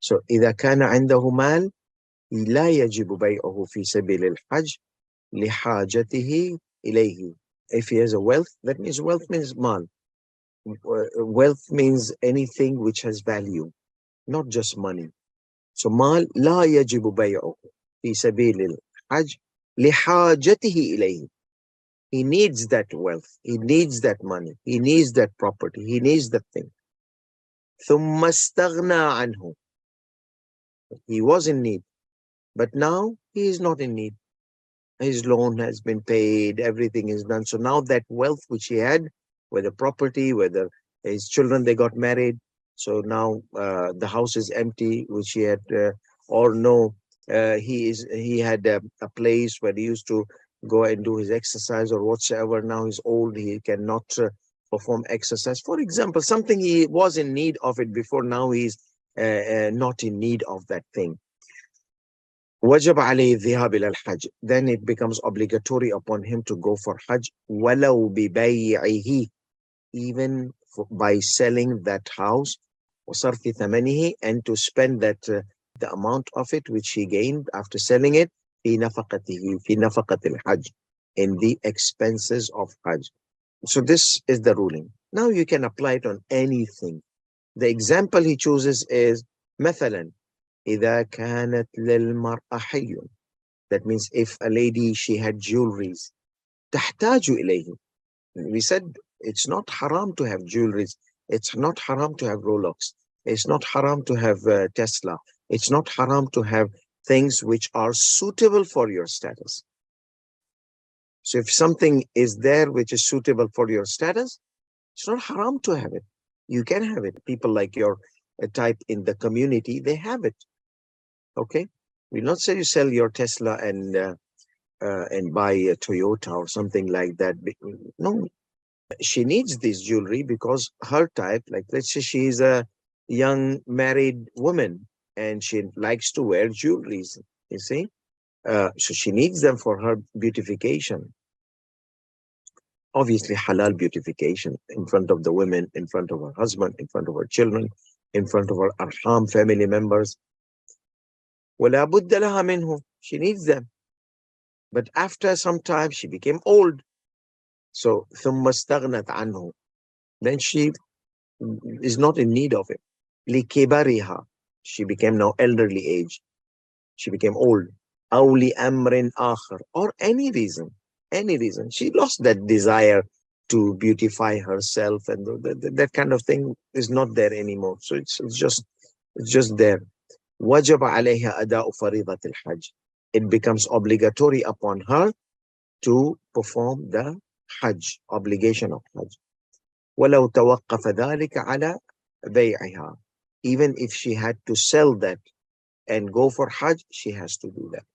So إذا كان عنده مال لا يجب بيعه في سبيل الحج لحاجته إليه. If he has a wealth, that means wealth means mal. Wealth means anything which has value, not just money. So مال لا يجب بيعه في سبيل الحج لحاجته إليه. He needs that wealth. He needs that money. He needs that property. He needs that thing. ثم استغنى عنه. He was in need, but now he is not in need. His loan has been paid, everything is done. So now that wealth which he had, whether property, whether his children, they got married. So now the house is empty, which he had, or no, he had a place where he used to go and do his exercise or whatsoever. Now he's old, he cannot perform exercise. For example, something he was in need of it before, now he's not in need of that thing. وجب عليه الذهاب إلى الحج. Then it becomes obligatory upon him to go for Hajj ولو ببيعه, even by selling that house وصرف ثمنه, and to spend that the amount of it which he gained after selling it في نفقته في نفقة الحج, in the expenses of Hajj. So this is the ruling. Now you can apply it on anything. The example he chooses is مثلا إذا كانت للمرأة حي. That means if a lady, she had jewelries, تحتاج إليه. We said it's not haram to have jewelries. It's not haram to have Rolex. It's not haram to have Tesla. It's not haram to have things which are suitable for your status. So if something is there which is suitable for your status, it's not haram to have it. You can have it. People like your type in the community, they have it. Okay, we'll not say you sell your Tesla and buy a Toyota or something like that. No, she needs this jewelry because her type, like let's say she is a young married woman and she likes to wear jewelries. You see, so she needs them for her beautification. Obviously, halal beautification in front of the women, in front of her husband, in front of her children, in front of her arham family members. ولا بد لها منه. She needs them. But after some time, she became old. So ثم استغنت عنه. Then she is not in need of it. لكبرها. She became now elderly age. She became old. أو لأمر آخر. Or any reason. Any reason. She lost that desire to beautify herself, and that kind of thing is not there anymore. So it's just there. وجب عليها أداء فريضة الحج. It becomes obligatory upon her to perform the Hajj, obligation of Hajj. ولو توقف ذلك على بيعها. Even if she had to sell that and go for Hajj, she has to do that.